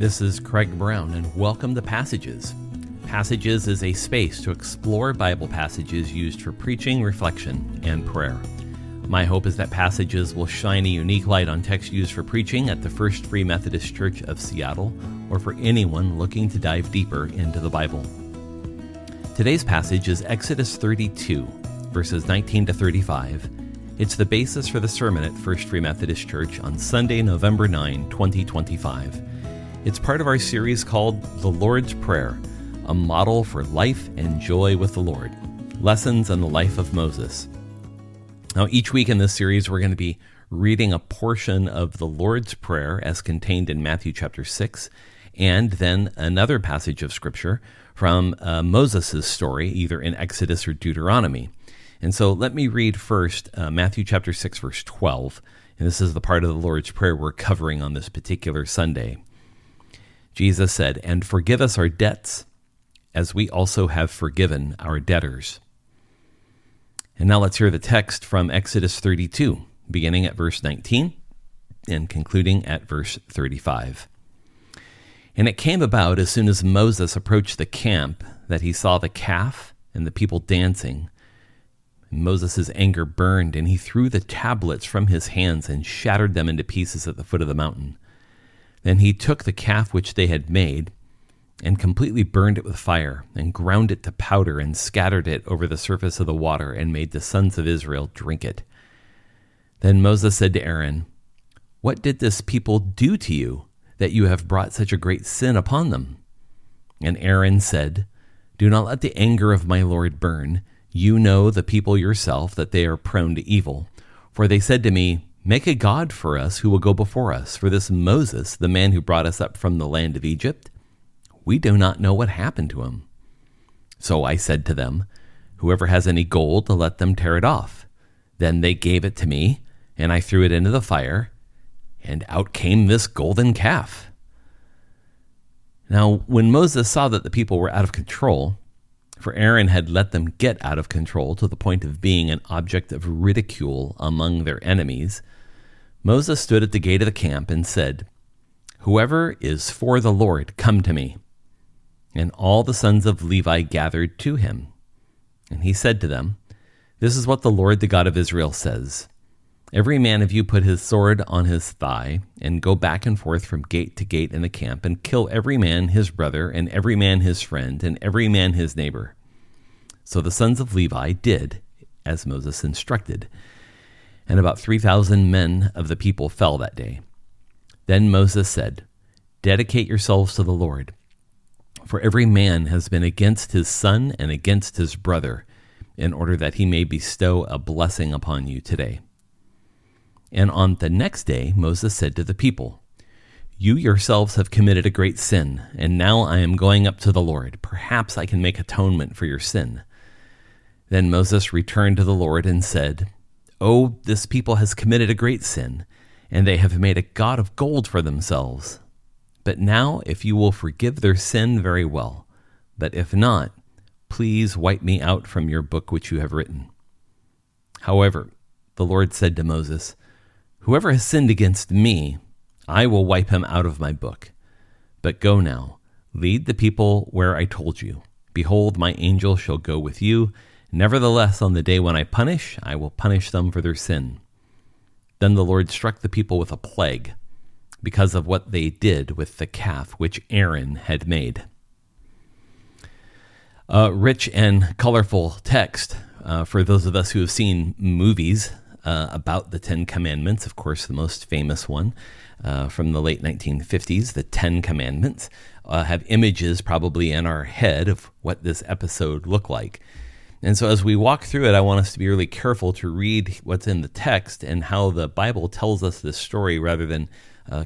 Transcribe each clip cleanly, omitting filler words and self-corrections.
this is Craig Brown, and welcome to Passages. Passages is a space to explore Bible passages used for preaching, reflection, and prayer. My hope is that Passages will shine a unique light on text used for preaching at the First Free Methodist Church of Seattle, or for anyone looking to dive deeper into the Bible. Today's passage is Exodus 32, verses 19 to 35. It's the basis for the sermon at First Free Methodist Church on Sunday, November 9, 2025. It's part of our series called The Lord's Prayer, a model for life and joy with the Lord, lessons on the life of Moses. Now, each week in this series, we're going to be reading a portion of the Lord's Prayer as contained in Matthew chapter 6, and then another passage of Scripture from Moses' story, either in Exodus or Deuteronomy. And so let me read first Matthew chapter 6, verse 12, and this is the part of the Lord's Prayer we're covering on this particular Sunday. Jesus said, "And forgive us our debts, as we also have forgiven our debtors." And now let's hear the text from Exodus 32, beginning at verse 19 and concluding at verse 35. "And it came about as soon as Moses approached the camp that he saw the calf and the people dancing. And Moses' anger burned, and he threw the tablets from his hands and shattered them into pieces at the foot of the mountain. Then he took the calf which they had made and completely burned it with fire and ground it to powder and scattered it over the surface of the water and made the sons of Israel drink it. Then Moses said to Aaron, 'What did this people do to you that you have brought such a great sin upon them?' And Aaron said, 'Do not let the anger of my Lord burn. You know the people yourself, that they are prone to evil. For they said to me, Make a god for us who will go before us. For this Moses, the man who brought us up from the land of Egypt, we do not know what happened to him.' So I said to them, 'Whoever has any gold, let them tear it off.' Then they gave it to me, and I threw it into the fire, and out came this golden calf." Now, when Moses saw that the people were out of control, for Aaron had let them get out of control to the point of being an object of ridicule among their enemies, Moses stood at the gate of the camp and said, "Whoever is for the Lord, come to me." And all the sons of Levi gathered to him. And he said to them, "This is what the Lord, the God of Israel, says. Every man of you put his sword on his thigh, and go back and forth from gate to gate in the camp, and kill every man his brother, and every man his friend, and every man his neighbor." So the sons of Levi did as Moses instructed, and about 3,000 men of the people fell that day. Then Moses said, "Dedicate yourselves to the Lord, for every man has been against his son and against his brother, in order that he may bestow a blessing upon you today." And on the next day, Moses said to the people, "You yourselves have committed a great sin, and now I am going up to the Lord. Perhaps I can make atonement for your sin." Then Moses returned to the Lord and said, "Oh, this people has committed a great sin, and they have made a god of gold for themselves. But now, if you will forgive their sin, very well. But if not, please wipe me out from your book which you have written." However, the Lord said to Moses, "Whoever has sinned against me, I will wipe him out of my book. But go now, lead the people where I told you. Behold, my angel shall go with you. Nevertheless, on the day when I will punish them for their sin." Then the Lord struck the people with a plague, because of what they did with the calf which Aaron had made. A rich and colorful text for those of us who have seen movies about the Ten Commandments. Of course, the most famous one from the late 1950s, the Ten Commandments, have images probably in our head of what this episode looked like. And so as we walk through it, I want us to be really careful to read what's in the text and how the Bible tells us this story rather than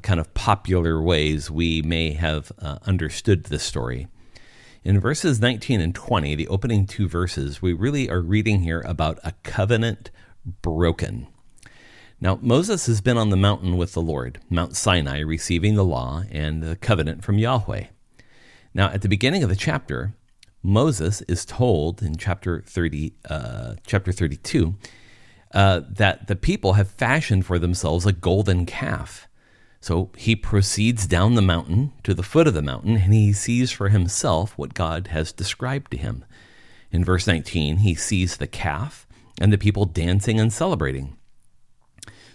kind of popular ways we may have understood this story. In verses 19 and 20, the opening two verses, we really are reading here about a covenant broken. Now, Moses has been on the mountain with the Lord, Mount Sinai, receiving the law and the covenant from Yahweh. Now, at the beginning of the chapter, Moses is told in chapter 32 that the people have fashioned for themselves a golden calf. So he proceeds down the mountain to the foot of the mountain, and he sees for himself what God has described to him. In verse 19, he sees the calf and the people dancing and celebrating.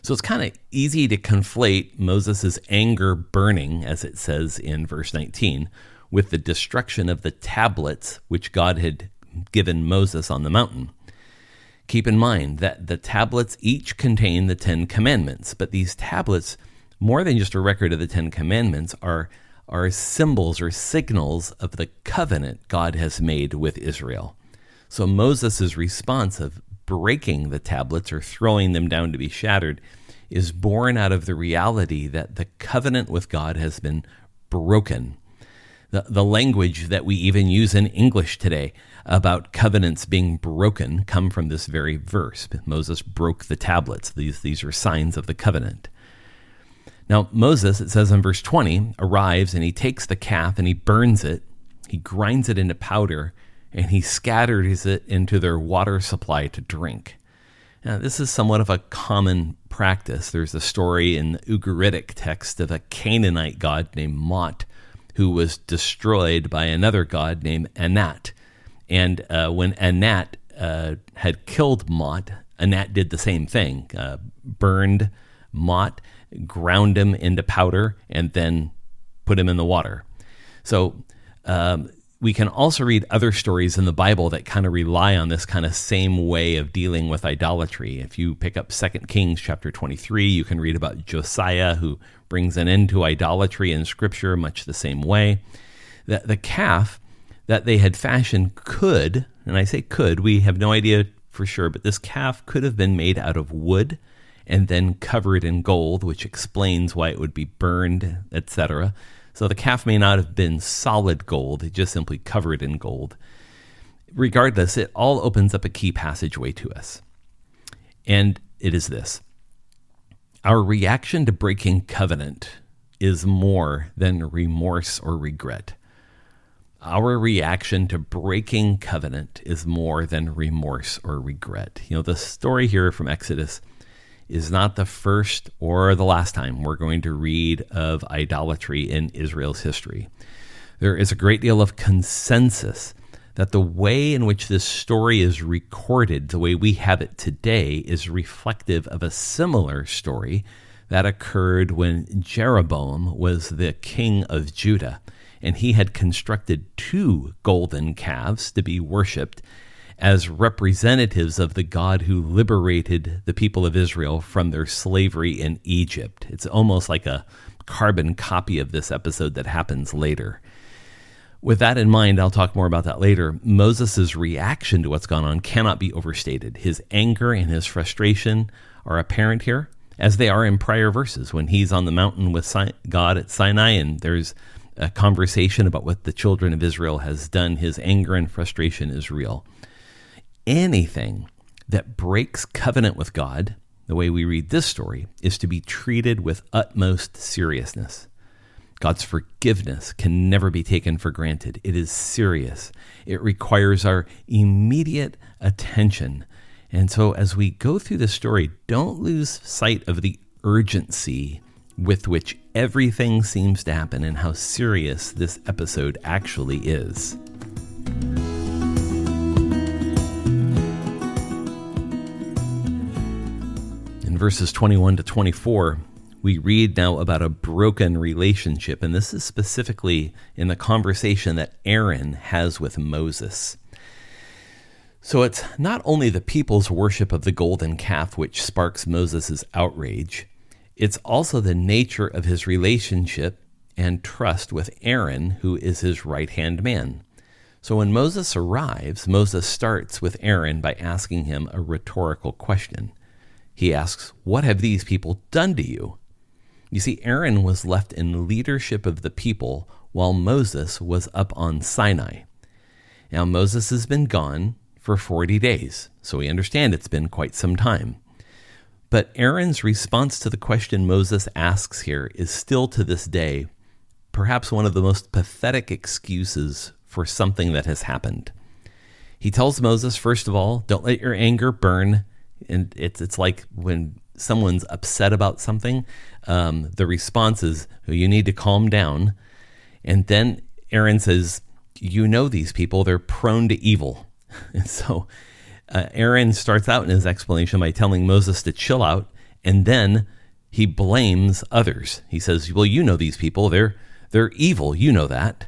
So it's kind of easy to conflate Moses' anger burning, as it says in verse 19, with the destruction of the tablets which God had given Moses on the mountain. Keep in mind that the tablets each contain the 10 Commandments, but these tablets, more than just a record of the 10 Commandments, are symbols or signals of the covenant God has made with Israel. So Moses' response of breaking the tablets or throwing them down to be shattered is born out of the reality that the covenant with God has been broken. The language that we even use in English today about covenants being broken come from this very verse. Moses broke the tablets. These are signs of the covenant. Now, Moses, it says in verse 20, arrives and he takes the calf and he burns it. He grinds it into powder and he scatters it into their water supply to drink. Now, this is somewhat of a common practice. There's a story in the Ugaritic text of a Canaanite god named Mot, who was destroyed by another god named Anat. And when Anat had killed Mot, Anat did the same thing, burned Mot, ground him into powder, and then put him in the water. So we can also read other stories in the Bible that kind of rely on this kind of same way of dealing with idolatry. If you pick up 2 Kings chapter 23, you can read about Josiah, who brings an end to idolatry in Scripture much the same way. The calf that they had fashioned could, and I say could, we have no idea for sure, but this calf could have been made out of wood and then covered in gold, which explains why it would be burned, etc. So the calf may not have been solid gold, it just simply covered in gold. Regardless, it all opens up a key passageway to us. And it is this: our reaction to breaking covenant is more than remorse or regret. Our reaction to breaking covenant is more than remorse or regret. You know, the story here from Exodus is not the first or the last time we're going to read of idolatry in Israel's history. There is a great deal of consensus that the way in which this story is recorded, the way we have it today, is reflective of a similar story that occurred when Jeroboam was the king of Judah, and he had constructed 2 golden calves to be worshipped as representatives of the God who liberated the people of Israel from their slavery in Egypt. It's almost like a carbon copy of this episode that happens later. With that in mind, I'll talk more about that later. Moses' reaction to what's gone on cannot be overstated. His anger and his frustration are apparent here, as they are in prior verses when he's on the mountain with God at Sinai and there's a conversation about what the children of Israel has done. His anger and frustration is real. Anything that breaks covenant with God, the way we read this story, is to be treated with utmost seriousness. God's forgiveness can never be taken for granted. It is serious. It requires our immediate attention. And so as we go through the story, don't lose sight of the urgency with which everything seems to happen and how serious this episode actually is. In verses 21 to 24, we read now about a broken relationship, and this is specifically in the conversation that Aaron has with Moses. So it's not only the people's worship of the golden calf which sparks Moses' outrage, it's also the nature of his relationship and trust with Aaron, who is his right-hand man. So when Moses arrives, Moses starts with Aaron by asking him a rhetorical question. He asks, "What have these people done to you?" You see, Aaron was left in leadership of the people while Moses was up on Sinai. Now, Moses has been gone for 40 days, so we understand it's been quite some time. But Aaron's response to the question Moses asks here is still to this day perhaps one of the most pathetic excuses for something that has happened. He tells Moses, first of all, don't let your anger burn. And it's like when someone's upset about something, the response is, you need to calm down. And then Aaron says, you know these people, they're prone to evil. And so Aaron starts out in his explanation by telling Moses to chill out, and then he blames others. He says, well, you know these people, they're evil, you know that.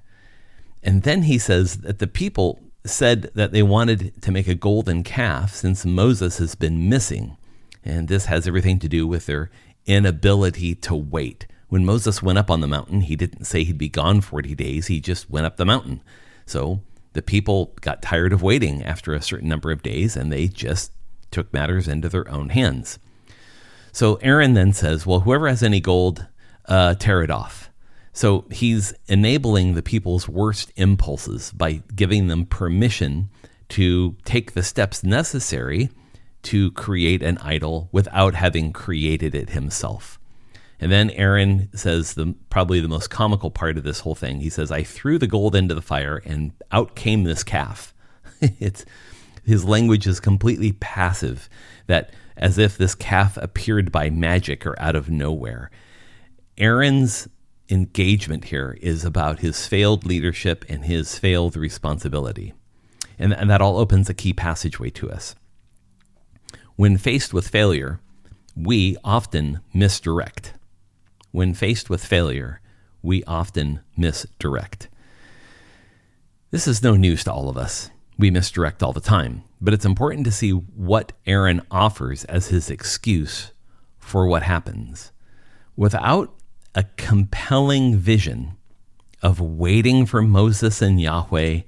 And then he says that the people said that they wanted to make a golden calf since Moses has been missing. And this has everything to do with their inability to wait. When Moses went up on the mountain, he didn't say he'd be gone 40 days. He just went up the mountain. So the people got tired of waiting after a certain number of days, and they just took matters into their own hands. So Aaron then says, well, whoever has any gold, tear it off. So he's enabling the people's worst impulses by giving them permission to take the steps necessary to create an idol without having created it himself. And then Aaron says probably the most comical part of this whole thing. He says, I threw the gold into the fire and out came this calf. His language is completely passive, that as if this calf appeared by magic or out of nowhere. Aaron's engagement here is about his failed leadership and his failed responsibility. And that all opens a key passageway to us. When faced with failure, we often misdirect. When faced with failure, we often misdirect. This is no news to all of us. We misdirect all the time, but it's important to see what Aaron offers as his excuse for what happens. Without a compelling vision of waiting for Moses and Yahweh,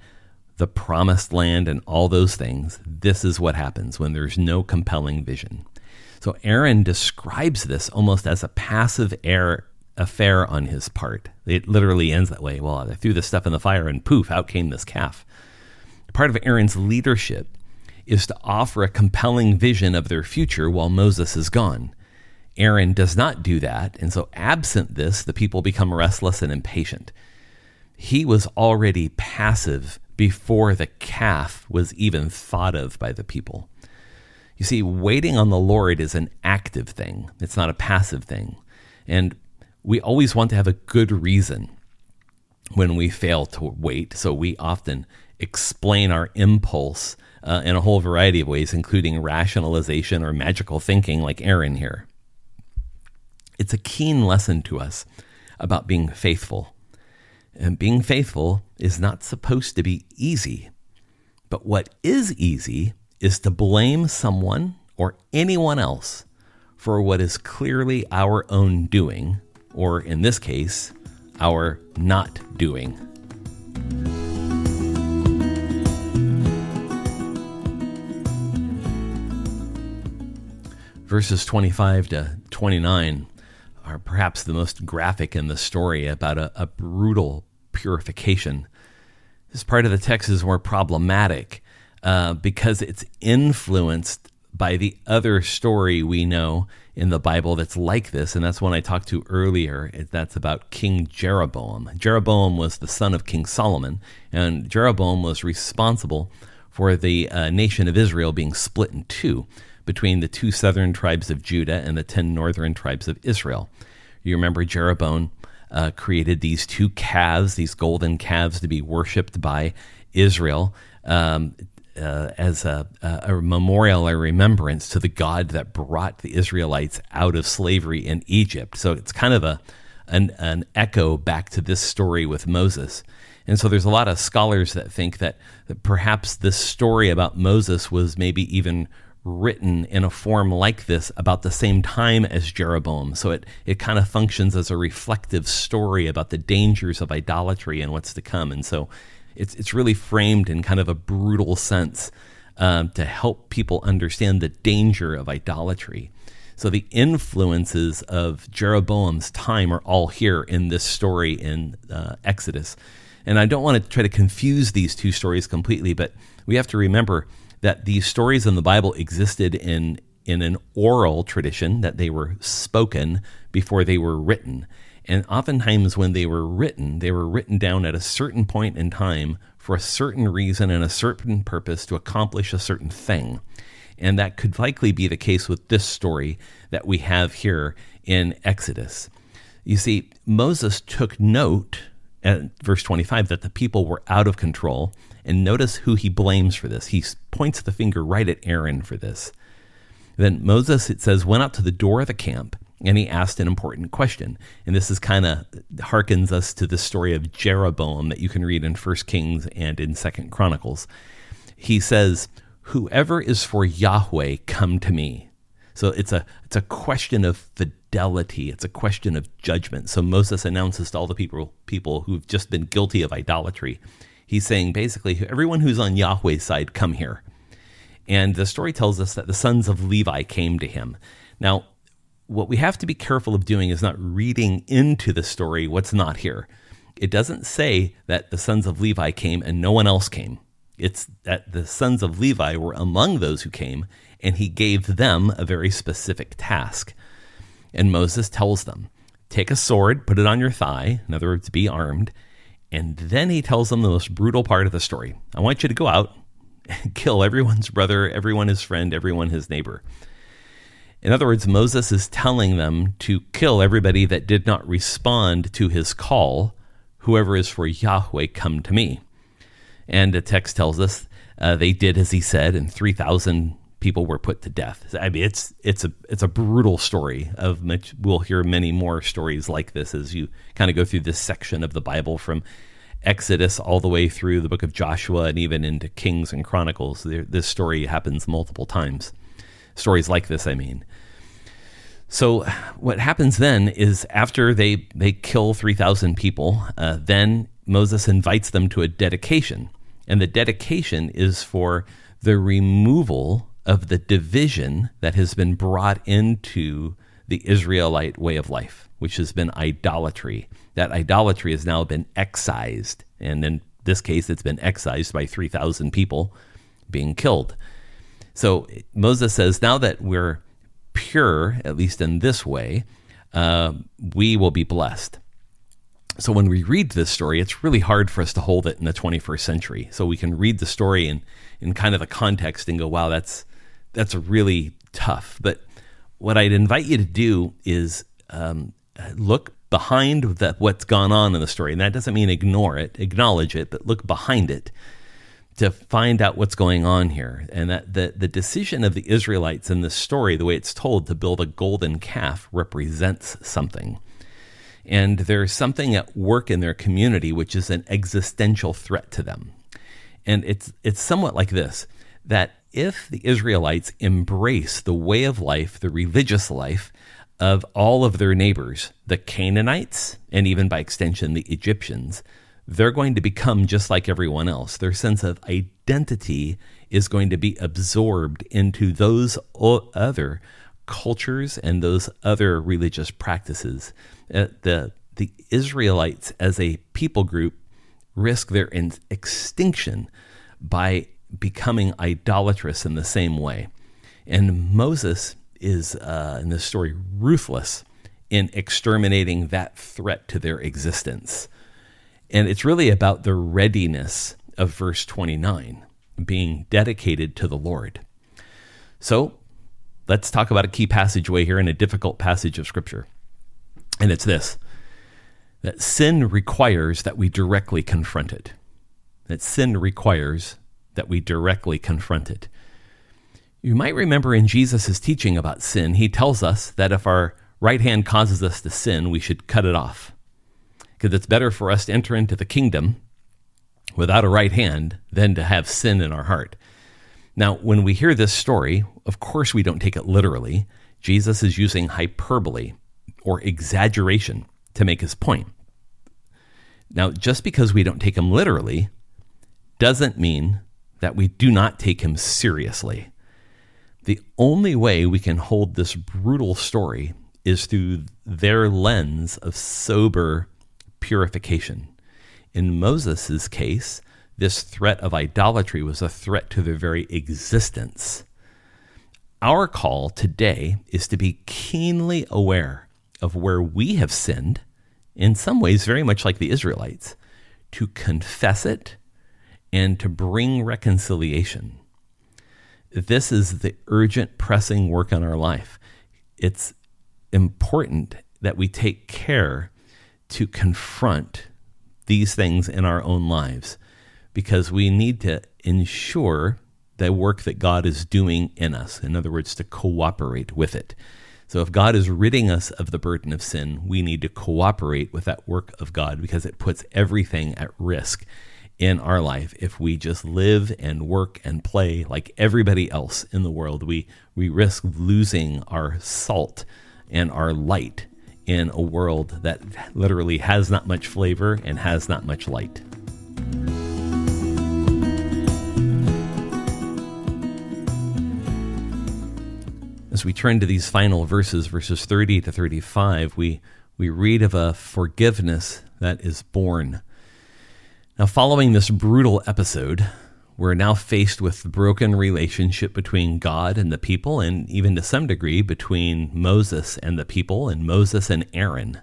the promised land, and all those things, this is what happens when there's no compelling vision. So Aaron describes this almost as a passive affair on his part. It literally ends that way. Well, I threw this stuff in the fire and poof, out came this calf. Part of Aaron's leadership is to offer a compelling vision of their future while Moses is gone. Aaron does not do that, and so absent this, the people become restless and impatient. He was already passive before the calf was even thought of by the people. You see, waiting on the Lord is an active thing. It's not a passive thing. And we always want to have a good reason when we fail to wait, so we often explain our impulse in a whole variety of ways, including rationalization or magical thinking like Aaron here. It's a keen lesson to us about being faithful. And being faithful is not supposed to be easy. But what is easy is to blame someone or anyone else for what is clearly our own doing, or in this case, our not doing. Verses 25 to 29 are perhaps the most graphic in the story about a brutal purification. This part of the text is more problematic because it's influenced by the other story we know in the Bible that's like this, and that's one I talked to earlier. That's about King Jeroboam. Jeroboam was the son of King Solomon, and Jeroboam was responsible for the nation of Israel being split in two between the 2 southern tribes of Judah and the 10 northern tribes of Israel. You remember Jeroboam created these 2 calves, these golden calves, to be worshipped by Israel as a memorial or remembrance to the God that brought the Israelites out of slavery in Egypt. So it's kind of an echo back to this story with Moses. And so there's a lot of scholars that think that perhaps this story about Moses was maybe even written in a form like this about the same time as Jeroboam. So it kind of functions as a reflective story about the dangers of idolatry and what's to come. And so it's really framed in kind of a brutal sense to help people understand the danger of idolatry. So the influences of Jeroboam's time are all here in this story in Exodus. And I don't want to try to confuse these 2 stories completely, but we have to remember that these stories in the Bible existed in an oral tradition, that they were spoken before they were written. And oftentimes when they were written down at a certain point in time for a certain reason and a certain purpose to accomplish a certain thing. And that could likely be the case with this story that we have here in Exodus. You see, Moses took note at verse 25 that the people were out of control. And notice who he blames for this. He points the finger right at Aaron for this. Then Moses, it says, went out to the door of the camp, and he asked an important question. And this is kind of harkens us to the story of Jeroboam that you can read in 1 Kings and in 2 Chronicles. He says, whoever is for Yahweh, come to me. So it's a question of fidelity. It's a question of judgment. So Moses announces to all the people who've just been guilty of idolatry. He's saying basically, everyone who's on Yahweh's side, come here. And the story tells us that the sons of Levi came to him. Now, what we have to be careful of doing is not reading into the story what's not here. It doesn't say that the sons of Levi came and no one else came. It's that the sons of Levi were among those who came, and he gave them a very specific task. And Moses tells them, take a sword, put it on your thigh, in other words, be armed. And then he tells them the most brutal part of the story. I want you to go out and kill everyone's brother, everyone his friend, everyone his neighbor. In other words, Moses is telling them to kill everybody that did not respond to his call. Whoever is for Yahweh, come to me. And the text tells us they did as he said, and 3,000 people were put to death. I mean, it's a brutal story. We'll hear many more stories like this as you kind of go through this section of the Bible from Exodus all the way through the book of Joshua and even into Kings and Chronicles. This story happens multiple times. Stories like this, I mean. So what happens then is after they kill 3,000 people, then Moses invites them to a dedication. And the dedication is for the removal of the division that has been brought into the Israelite way of life, which has been idolatry. That idolatry has now been excised. And in this case, it's been excised by 3,000 people being killed. So Moses says, now that we're pure, at least in this way, we will be blessed. So when we read this story, it's really hard for us to hold it in the 21st century. So we can read the story in kind of the context and go, wow, that's really tough. But what I'd invite you to do is look behind what's gone on in the story. And that doesn't mean ignore it, acknowledge it, but look behind it to find out what's going on here. And that the decision of the Israelites in this story, the way it's told, to build a golden calf represents something. And there's something at work in their community which is an existential threat to them. And it's somewhat like this, that if the Israelites embrace the way of life, the religious life of all of their neighbors, the Canaanites, and even by extension the Egyptians, they're going to become just like everyone else. Their sense of identity is going to be absorbed into those other cultures and those other religious practices. The Israelites as a people group risk their extinction by becoming idolatrous in the same way. And Moses is, in this story, ruthless in exterminating that threat to their existence. And it's really about the readiness of verse 29, being dedicated to the Lord. So let's talk about a key passageway here in a difficult passage of Scripture. And it's this, that sin requires that we directly confront it. That sin requires that we directly confront it. You might remember in Jesus' teaching about sin, he tells us that if our right hand causes us to sin, we should cut it off. Because it's better for us to enter into the kingdom without a right hand than to have sin in our heart. Now, when we hear this story, of course we don't take it literally. Jesus is using hyperbole or exaggeration to make his point. Now, just because we don't take him literally doesn't mean that we do not take him seriously. The only way we can hold this brutal story is through their lens of sober purification. In Moses' case, this threat of idolatry was a threat to their very existence. Our call today is to be keenly aware of where we have sinned, in some ways very much like the Israelites, to confess it and to bring reconciliation. This is the urgent, pressing work on our life. It's important that we take care to confront these things in our own lives, because we need to ensure the work that God is doing in us. In other words, to cooperate with it. So if God is ridding us of the burden of sin, we need to cooperate with that work of God, because it puts everything at risk in our life. If we just live and work and play like everybody else in the world, we risk losing our salt and our light in a world that literally has not much flavor and has not much light. As we turn to these final verses 30 to 35, we read of a forgiveness that is born. Now, following this brutal episode, we're now faced with the broken relationship between God and the people, and even to some degree between Moses and the people, and Moses and Aaron.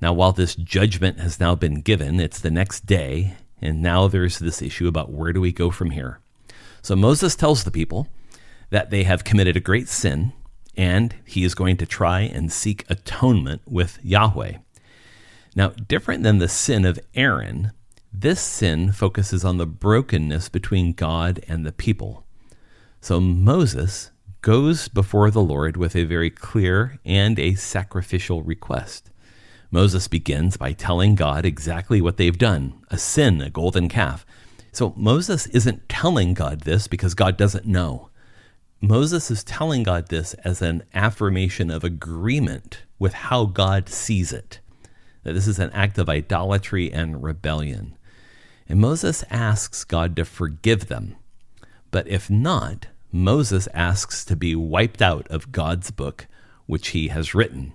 Now, while this judgment has now been given, it's the next day, and now there's this issue about where do we go from here. So Moses tells the people that they have committed a great sin, and he is going to try and seek atonement with Yahweh. Now, different than the sin of Aaron, this sin focuses on the brokenness between God and the people. So Moses goes before the Lord with a very clear and a sacrificial request. Moses begins by telling God exactly what they've done, a sin, a golden calf. So Moses isn't telling God this because God doesn't know. Moses is telling God this as an affirmation of agreement with how God sees it, that this is an act of idolatry and rebellion. And Moses asks God to forgive them. But if not, Moses asks to be wiped out of God's book, which he has written.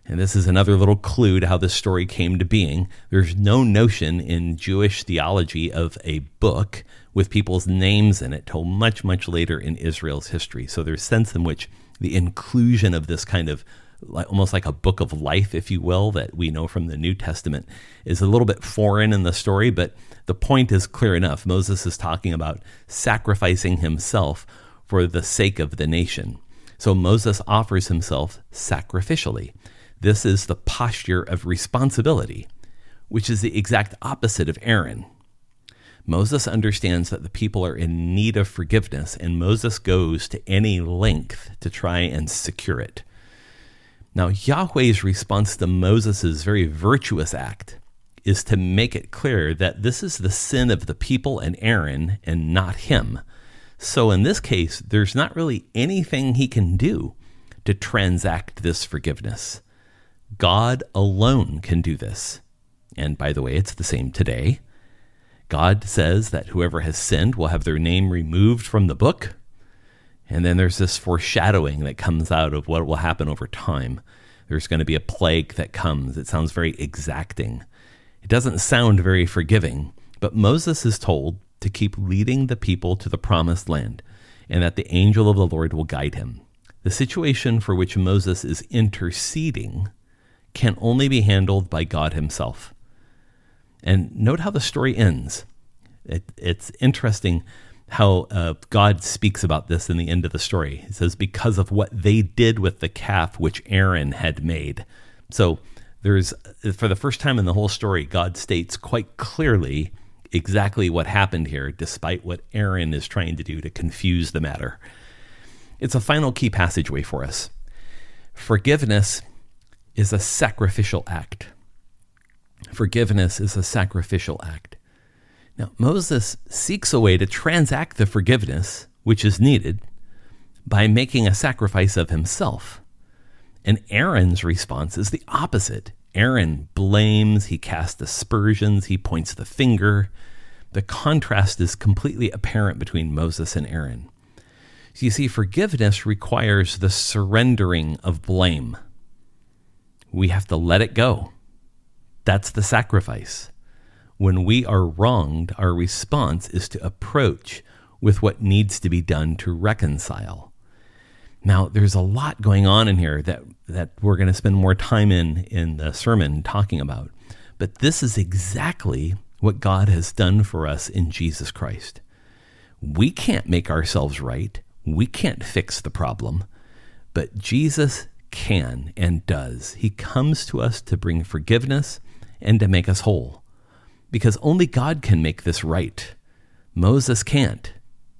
And this is another little clue to how this story came to being. There's no notion in Jewish theology of a book with people's names in it till much, much later in Israel's history. So there's a sense in which the inclusion of this kind of almost like a book of life, if you will, that we know from the New Testament is a little bit foreign in the story, but the point is clear enough. Moses is talking about sacrificing himself for the sake of the nation. So Moses offers himself sacrificially. This is the posture of responsibility, which is the exact opposite of Aaron. Moses understands that the people are in need of forgiveness, and Moses goes to any length to try and secure it. Now, Yahweh's response to Moses' very virtuous act is to make it clear that this is the sin of the people and Aaron and not him. So in this case, there's not really anything he can do to transact this forgiveness. God alone can do this. And by the way, it's the same today. God says that whoever has sinned will have their name removed from the book. And then there's this foreshadowing that comes out of what will happen over time. There's going to be a plague that comes. It sounds very exacting. It doesn't sound very forgiving, but Moses is told to keep leading the people to the promised land and that the angel of the Lord will guide him. The situation for which Moses is interceding can only be handled by God himself. And note how the story ends. It's interesting how God speaks about this in the end of the story. It says, because of what they did with the calf which Aaron had made. So there's, for the first time in the whole story, God states quite clearly exactly what happened here, despite what Aaron is trying to do to confuse the matter. It's a final key passageway for us. Forgiveness is a sacrificial act. Forgiveness is a sacrificial act. Now, Moses seeks a way to transact the forgiveness which is needed by making a sacrifice of himself. And Aaron's response is the opposite. Aaron blames, he casts aspersions, he points the finger. The contrast is completely apparent between Moses and Aaron. So you see, forgiveness requires the surrendering of blame. We have to let it go. That's the sacrifice. When we are wronged, our response is to approach with what needs to be done to reconcile. Now, there's a lot going on in here that we're going to spend more time in the sermon talking about. But this is exactly what God has done for us in Jesus Christ. We can't make ourselves right. We can't fix the problem, but Jesus can and does. He comes to us to bring forgiveness and to make us whole, because only God can make this right. Moses can't.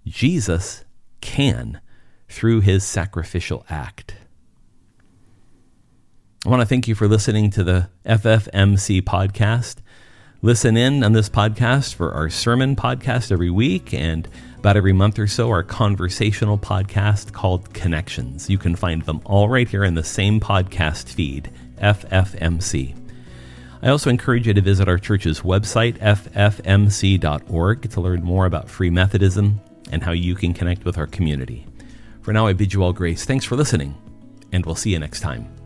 Jesus can through his sacrificial act. I want to thank you for listening to the FFMC podcast. Listen in on this podcast for our sermon podcast every week, and about every month or so, our conversational podcast called Connections. You can find them all right here in the same podcast feed, FFMC. I also encourage you to visit our church's website, ffmc.org, to learn more about Free Methodism and how you can connect with our community. For now, I bid you all grace. Thanks for listening, and we'll see you next time.